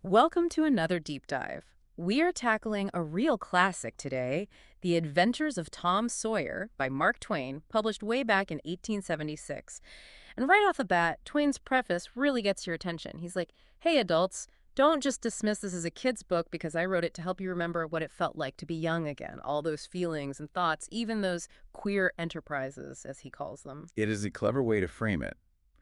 Welcome to another deep dive. We are tackling a real classic today, The Adventures of Tom Sawyer by Mark Twain, published way back in 1876. And right off the bat, Twain's preface really gets your attention. He's like, hey, adults, don't just dismiss this as a kid's book because I wrote it to help you remember what it felt like to be young again, all those feelings and thoughts, even those queer enterprises, as he calls them. It is a clever way to frame it.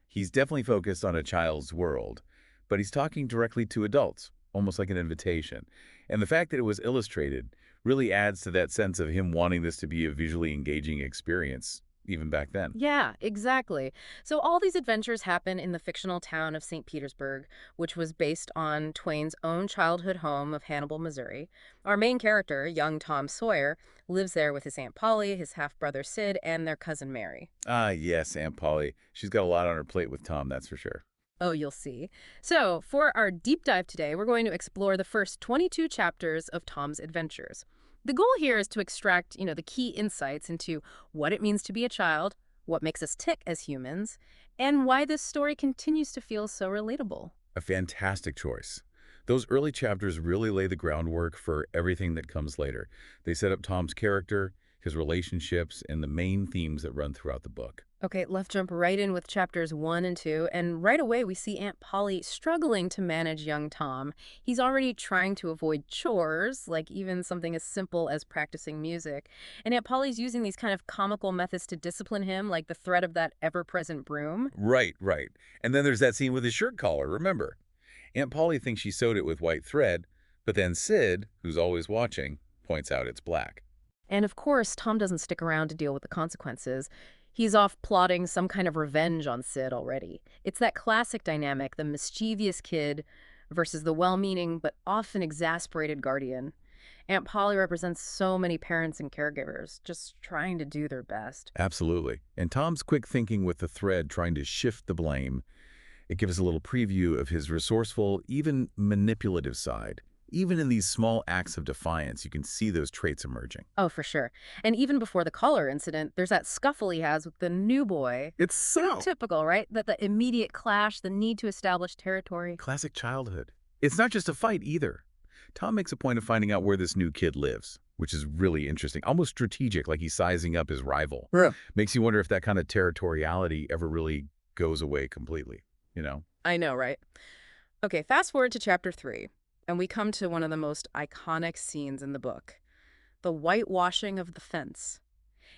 He's definitely focused on a child's world, but he's talking directly to adults, almost like an invitation. And the fact that it was illustrated really adds to that sense of him wanting this to be a visually engaging experience, even back then. Yeah, exactly. So all these adventures happen in the fictional town of St. Petersburg, which was based on Twain's own childhood home of Hannibal, Missouri. Our main character, young Tom Sawyer, lives there with his Aunt Polly, his half-brother Sid, and their cousin Mary. Ah, yes, Aunt Polly. She's got a lot on her plate with Tom, that's for sure. Oh, you'll see. So, for our deep dive today, we're going to explore the first 22 chapters of Tom's adventures. The goal here is to extract, the key insights into what it means to be a child, what makes us tick as humans, and why this story continues to feel so relatable. A fantastic choice. Those early chapters really lay the groundwork for everything that comes later. They set up Tom's character, his relationships, and the main themes that run throughout the book. Okay, let's jump right in with chapters 1 and 2, and right away we see Aunt Polly struggling to manage young Tom. He's already trying to avoid chores, like even something as simple as practicing music. And Aunt Polly's using these kind of comical methods to discipline him, like the threat of that ever-present broom. Right, right. And then there's that scene with his shirt collar, remember? Aunt Polly thinks she sewed it with white thread, but then Sid, who's always watching, points out it's black. And of course, Tom doesn't stick around to deal with the consequences. He's off plotting some kind of revenge on Sid already. It's that classic dynamic, the mischievous kid versus the well-meaning but often exasperated guardian. Aunt Polly represents so many parents and caregivers, just trying to do their best. Absolutely. And Tom's quick thinking with the thread trying to shift the blame, it gives a little preview of his resourceful, even manipulative side. Even in these small acts of defiance, you can see those traits emerging. Oh, for sure. And even before the collar incident, there's that scuffle he has with the new boy. It's so Typical, right? That the immediate clash, the need to establish territory. classic childhood. It's not just a fight either. Tom makes a point of finding out where this new kid lives, which is really interesting, almost strategic, like he's sizing up his rival. Yeah. Makes you wonder if that kind of territoriality ever really goes away completely, you know? I know, right? Okay, fast forward to chapter 3, and we come to one of the most iconic scenes in the book, the whitewashing of the fence.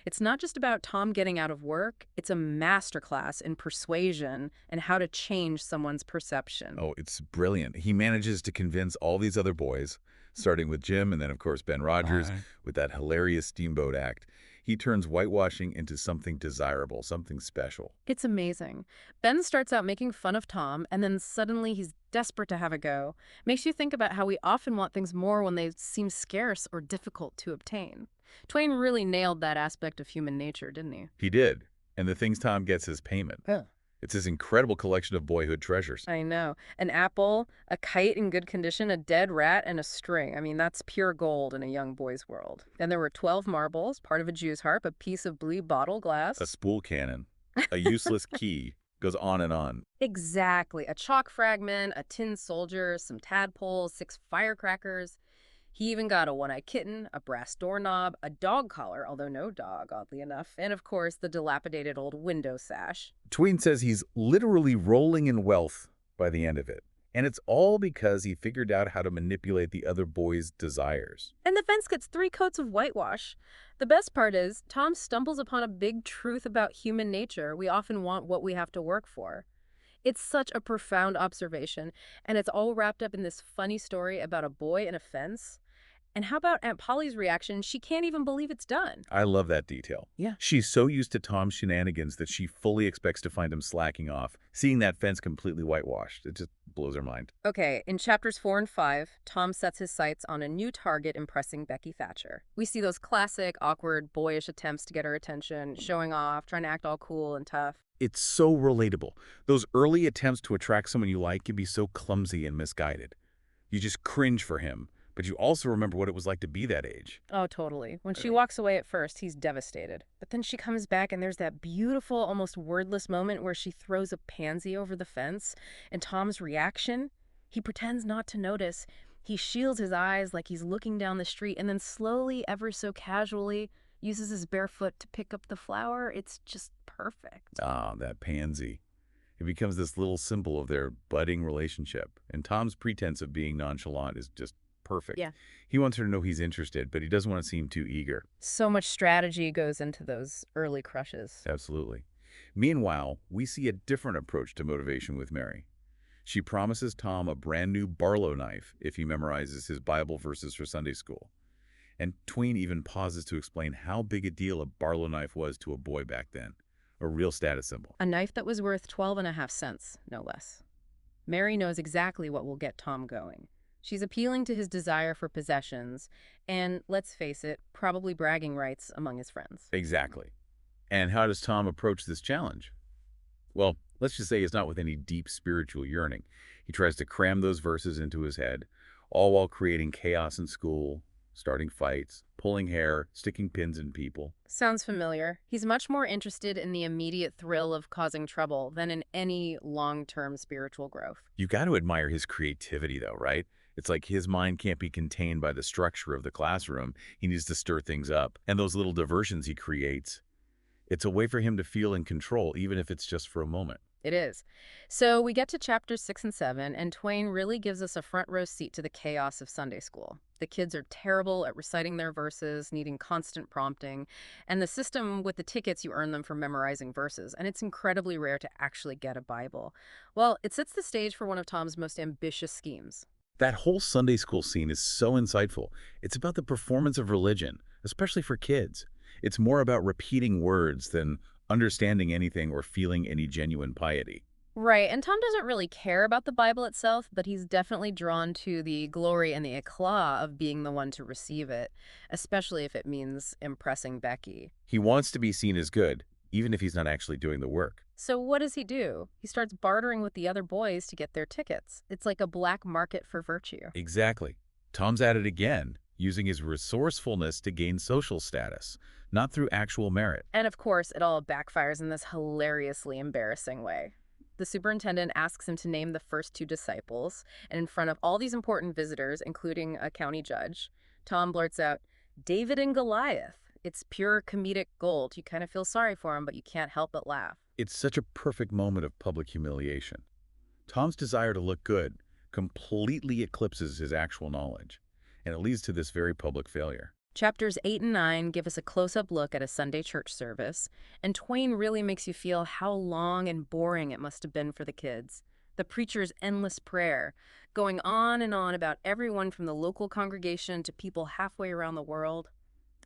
It's not just about Tom getting out of work, it's a masterclass in persuasion and how to change someone's perception. Oh, it's brilliant. He manages to convince all these other boys, starting with Jim and then, of course, Ben Rogers, Right. with that hilarious steamboat act. He turns whitewashing into something desirable, something special. It's amazing. Ben starts out making fun of Tom, and then suddenly he's desperate to have a go. Makes you think about how we often want things more when they seem scarce or difficult to obtain. Twain really nailed that aspect of human nature, didn't he? He did. And the things Tom gets is payment. Yeah. It's this incredible collection of boyhood treasures. I know. An apple, a kite in good condition, a dead rat, and a string. I mean, that's pure gold in a young boy's world. Then there were 12 marbles, part of a Jew's harp, a piece of blue bottle glass. A spool cannon, a useless key, goes on and on. Exactly. A chalk fragment, a tin soldier, some tadpoles, 6 firecrackers. He even got a one-eyed kitten, a brass doorknob, a dog collar, although no dog, oddly enough, and of course the dilapidated old window sash. Twain says he's literally rolling in wealth by the end of it. And it's all because he figured out how to manipulate the other boys' desires. And the fence gets 3 coats of whitewash. The best part is, Tom stumbles upon a big truth about human nature. We often want what we have to work for. It's such a profound observation, and it's all wrapped up in this funny story about a boy and a fence. And how about Aunt Polly's reaction? She can't even believe it's done. I love that detail. Yeah. She's so used to Tom's shenanigans that she fully expects to find him slacking off. Seeing that fence completely whitewashed, it just blows her mind. Okay, in chapters 4 and 5, Tom sets his sights on a new target impressing Becky Thatcher. We see those classic, awkward, boyish attempts to get her attention, showing off, trying to act all cool and tough. It's so relatable. Those early attempts to attract someone you like can be so clumsy and misguided. You just cringe for him, but you also remember what it was like to be that age. Oh, totally. When she walks away at first, he's devastated. But then she comes back and there's that beautiful, almost wordless moment where she throws a pansy over the fence. And Tom's reaction, He pretends not to notice. He shields his eyes like he's looking down the street and then slowly, ever so casually, uses his bare foot to pick up the flower. It's just perfect. Ah, that Pansy. It becomes this little symbol of their budding relationship. And Tom's pretense of being nonchalant is just perfect. Yeah. He wants her to know he's interested, but he doesn't want to seem too eager. So much strategy goes into those early crushes. Absolutely. Meanwhile, we see a different approach to motivation with Mary. She promises Tom a brand new Barlow knife if he memorizes his Bible verses for Sunday school. And Twain even pauses to explain how big a deal a Barlow knife was to a boy back then. A real status symbol. A knife that was worth 12.5 cents, no less. Mary knows exactly what will get Tom going. She's appealing to his desire for possessions and, let's face it, probably bragging rights among his friends. Exactly. And how does Tom approach this challenge? Well, let's just say it's not with any deep spiritual yearning. He tries to cram those verses into his head, all while creating chaos in school, starting fights, pulling hair, sticking pins in people. Sounds familiar. He's much more interested in the immediate thrill of causing trouble than in any long-term spiritual growth. You got to admire his creativity, though, right? It's like his mind can't be contained by the structure of the classroom. He needs to stir things up. And those little diversions he creates, it's a way for him to feel in control, even if it's just for a moment. It is. So we get to chapters 6 and 7, and Twain really gives us a front row seat to the chaos of Sunday school. The kids are terrible at reciting their verses, needing constant prompting, and the system with the tickets, you earn them for memorizing verses, and it's incredibly rare to actually get a Bible. Well, it sets the stage for one of Tom's most ambitious schemes. That whole Sunday school scene is so insightful. It's about the performance of religion, especially for kids. It's more about repeating words than understanding anything or feeling any genuine piety. Right, and Tom doesn't really care about the Bible itself, but he's definitely drawn to the glory and the eclat of being the one to receive it, especially if it means impressing Becky. He wants to be seen as good, even if he's not actually doing the work. So what does he do? He starts bartering with the other boys to get their tickets. It's like a black market for virtue. Exactly. Tom's at it again, using his resourcefulness to gain social status, not through actual merit. And of course, it all backfires in this hilariously embarrassing way. The superintendent asks him to name the first 2 disciples, and in front of all these important visitors, including a county judge, Tom blurts out, "David and Goliath." It's pure comedic gold. You kind of feel sorry for him, but you can't help but laugh. It's such a perfect moment of public humiliation. Tom's desire to look good completely eclipses his actual knowledge, and it leads to this very public failure. Chapters 8 and 9 give us a close-up look at a Sunday church service, and Twain really makes you feel how long and boring it must have been for the kids. The preacher's endless prayer, going on and on about everyone from the local congregation to people halfway around the world.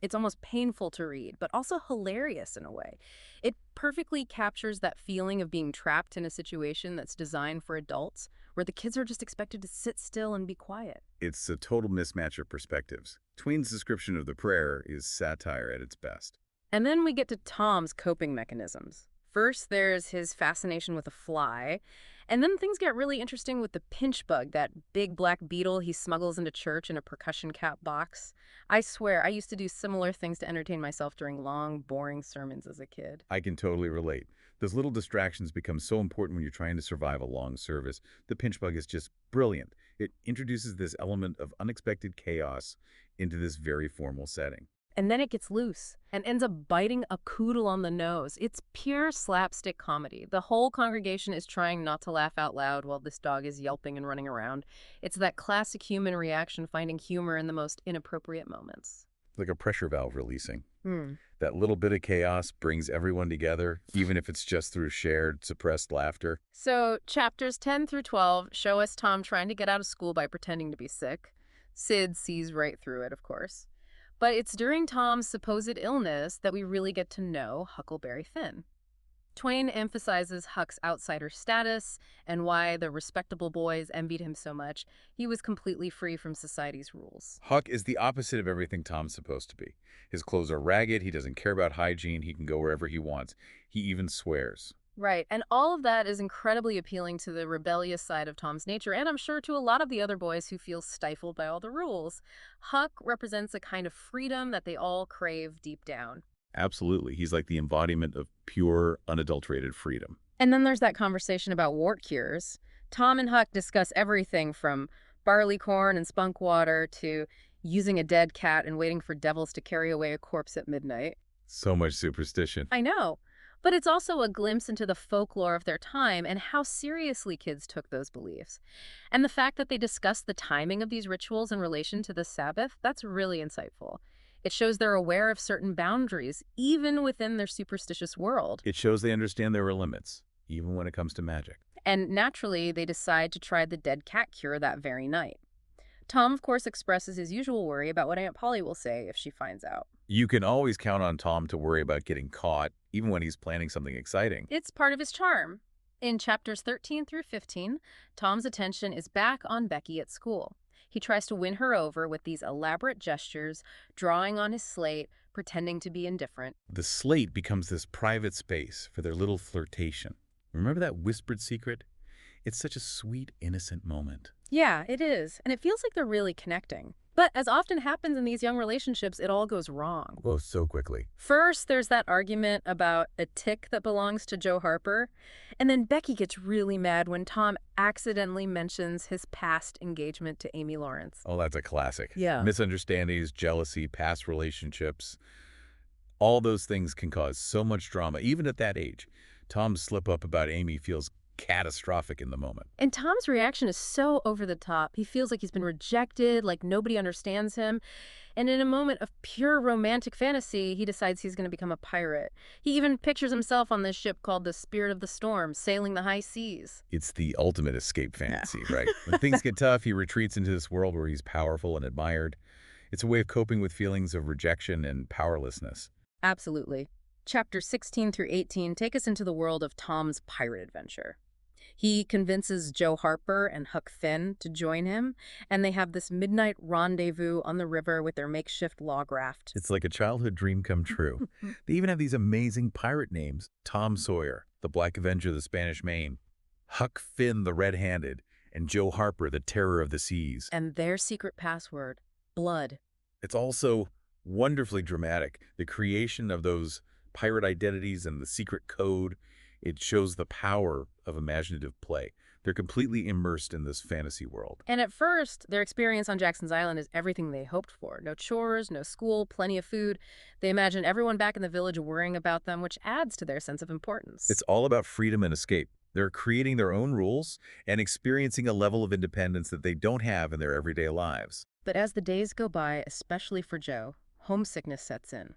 It's almost painful to read, but also hilarious in a way. It perfectly captures that feeling of being trapped in a situation that's designed for adults, where the kids are just expected to sit still and be quiet. It's a total mismatch of perspectives. Twain's description of the prayer is satire at its best. And then we get to Tom's coping mechanisms. First, there's his fascination with a fly, and then things get really interesting with the pinch bug, that big black beetle he smuggles into church in a percussion cap box. I swear, I used to do similar things to entertain myself during long, boring sermons as a kid. I can totally relate. Those little distractions become so important when you're trying to survive a long service. The pinch bug is just brilliant. It introduces this element of unexpected chaos into this very formal setting. And then it gets loose and ends up biting a poodle on the nose. It's pure slapstick comedy. The whole congregation is trying not to laugh out loud while this dog is yelping and running around. It's that classic human reaction, finding humor in the most inappropriate moments. Like a pressure valve releasing. Hmm. That little bit of chaos brings everyone together, even if it's just through shared, suppressed laughter. So chapters 10 through 12 show us Tom trying to get out of school by pretending to be sick. Sid sees right through it, of course. But it's during Tom's supposed illness that we really get to know Huckleberry Finn. Twain emphasizes Huck's outsider status and why the respectable boys envied him so much. He was completely free from society's rules. Huck is the opposite of everything Tom's supposed to be. His clothes are ragged, he doesn't care about hygiene, he can go wherever he wants. He even swears. Right, and all of that is incredibly appealing to the rebellious side of Tom's nature, and I'm sure to a lot of the other boys who feel stifled by all the rules. Huck represents a kind of freedom that they all crave deep down. Absolutely. He's like the embodiment of pure, unadulterated freedom. And then there's that conversation about wart cures. Tom and Huck discuss everything from barleycorn and spunk water to using a dead cat and waiting for devils to carry away a corpse at midnight. So much superstition. I know, but it's also a glimpse into the folklore of their time and how seriously kids took those beliefs. And the fact that they discuss the timing of these rituals in relation to the Sabbath, that's really insightful. It shows they're aware of certain boundaries, even within their superstitious world. It shows they understand there are limits, even when it comes to magic. And naturally, they decide to try the dead cat cure that very night. Tom, of course, expresses his usual worry about what Aunt Polly will say if she finds out. You can always count on Tom to worry about getting caught, even when he's planning something exciting. It's part of his charm. In chapters 13 through 15, Tom's attention is back on Becky at school. He tries to win her over with these elaborate gestures, drawing on his slate, pretending to be indifferent. The slate becomes this private space for their little flirtation. Remember that whispered secret? It's such a sweet, innocent moment. Yeah, it is, and it feels like they're really connecting. But as often happens in these young relationships, it all goes wrong. Whoa, so quickly. First, there's that argument about a tick that belongs to Joe Harper, and then Becky gets really mad when Tom accidentally mentions his past engagement to Amy Lawrence. Oh, that's a classic. Yeah. Misunderstandings, jealousy, past relationships. All those things can cause so much drama, even at that age. Tom's slip-up about Amy feels catastrophic in the moment. And Tom's reaction is so over the top. He feels like he's been rejected, like nobody understands him. And in a moment of pure romantic fantasy, he decides he's going to become a pirate. He even pictures himself on this ship called the Spirit of the Storm, sailing the high seas. It's the ultimate escape fantasy, right? When things get tough, he retreats into this world where he's powerful and admired. It's a way of coping with feelings of rejection and powerlessness. Absolutely. Chapters 16 through 18 take us into the world of Tom's pirate adventure. He convinces Joe Harper and Huck Finn to join him, and they have this midnight rendezvous on the river with their makeshift log raft. It's like a childhood dream come true. They even have these amazing pirate names. Tom Sawyer, the Black Avenger of the Spanish Main. Huck Finn, the Red-Handed. And Joe Harper, the Terror of the Seas. And their secret password, blood. It's also wonderfully dramatic. The creation of those pirate identities and the secret code, it shows the power of imaginative play. They're completely immersed in this fantasy world. And at first, their experience on Jackson's Island is everything they hoped for. No chores, no school, plenty of food. They imagine everyone back in the village worrying about them, which adds to their sense of importance. It's all about freedom and escape. They're creating their own rules and experiencing a level of independence that they don't have in their everyday lives. But as the days go by, especially for Joe, homesickness sets in.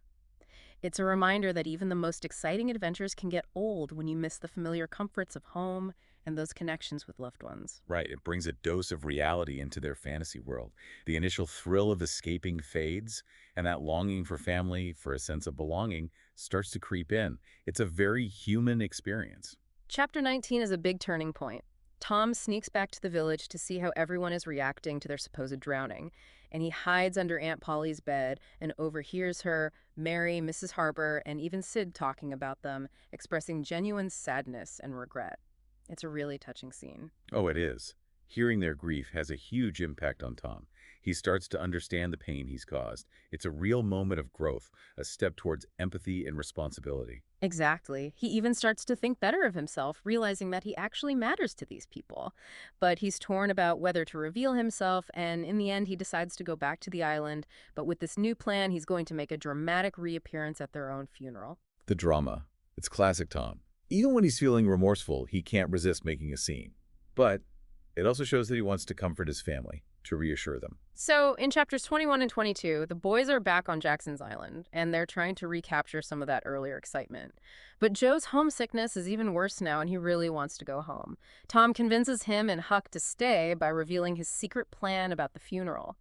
It's a reminder that even the most exciting adventures can get old when you miss the familiar comforts of home and those connections with loved ones. Right, it brings a dose of reality into their fantasy world. The initial thrill of escaping fades, and that longing for family, for a sense of belonging, starts to creep in. It's a very human experience. Chapter 19 is a big turning point. Tom sneaks back to the village to see how everyone is reacting to their supposed drowning, and he hides under Aunt Polly's bed and overhears her, Mary, Mrs. Harper, and even Sid talking about them, expressing genuine sadness and regret. It's a really touching scene. Oh, it is. Hearing their grief has a huge impact on Tom. He starts to understand the pain he's caused. It's a real moment of growth, a step towards empathy and responsibility. Exactly. He even starts to think better of himself, realizing that he actually matters to these people. But he's torn about whether to reveal himself, and in the end, he decides to go back to the island. But with this new plan, he's going to make a dramatic reappearance at their own funeral. The drama. It's classic Tom. Even when he's feeling remorseful, he can't resist making a scene. But it also shows that he wants to comfort his family, to reassure them. So in chapters 21 and 22, the boys are back on Jackson's Island, and they're trying to recapture some of that earlier excitement. But Joe's homesickness is even worse now, and he really wants to go home. Tom convinces him and Huck to stay by revealing his secret plan about the funeral.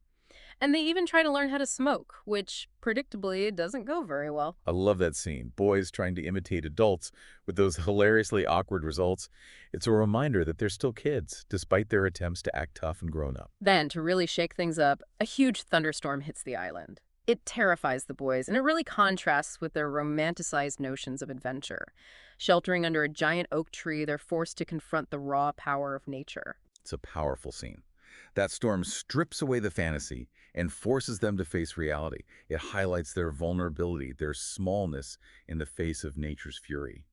And they even try to learn how to smoke, which, predictably, doesn't go very well. I love that scene. Boys trying to imitate adults with those hilariously awkward results. It's a reminder that they're still kids, despite their attempts to act tough and grown up. Then, to really shake things up, a huge thunderstorm hits the island. It terrifies the boys, and it really contrasts with their romanticized notions of adventure. Sheltering under a giant oak tree, they're forced to confront the raw power of nature. It's a powerful scene. That storm strips away the fantasy and forces them to face reality. It highlights their vulnerability, their smallness in the face of nature's fury.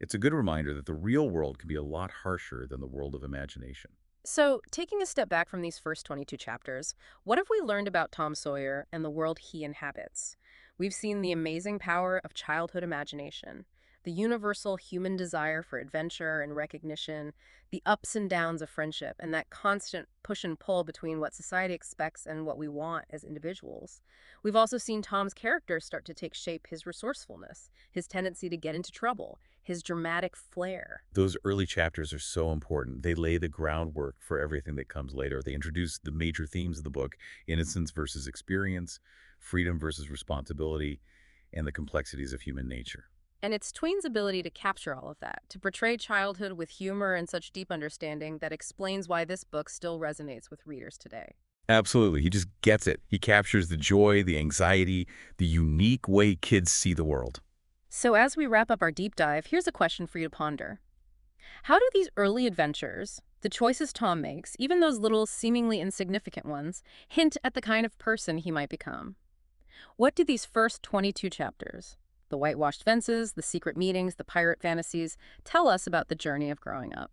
It's a good reminder that the real world can be a lot harsher than the world of imagination. So, taking a step back from these first 22 chapters, what have we learned about Tom Sawyer and the world he inhabits? We've seen the amazing power of childhood imagination, the universal human desire for adventure and recognition, the ups and downs of friendship, and that constant push and pull between what society expects and what we want as individuals. We've also seen Tom's character start to take shape: his resourcefulness, his tendency to get into trouble, his dramatic flair. Those early chapters are so important. They lay the groundwork for everything that comes later. They introduce the major themes of the book: innocence versus experience, freedom versus responsibility, and the complexities of human nature. And it's Twain's ability to capture all of that, to portray childhood with humor and such deep understanding, that explains why this book still resonates with readers today. Absolutely. He just gets it. He captures the joy, the anxiety, the unique way kids see the world. So as we wrap up our deep dive, here's a question for you to ponder. How do these early adventures, the choices Tom makes, even those little seemingly insignificant ones, hint at the kind of person he might become? What do these first 22 chapters, the whitewashed fences, the secret meetings, the pirate fantasies, tell us about the journey of growing up?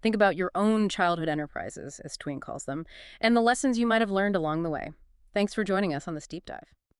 Think about your own childhood enterprises, as Twain calls them, and the lessons you might have learned along the way. Thanks for joining us on this deep dive.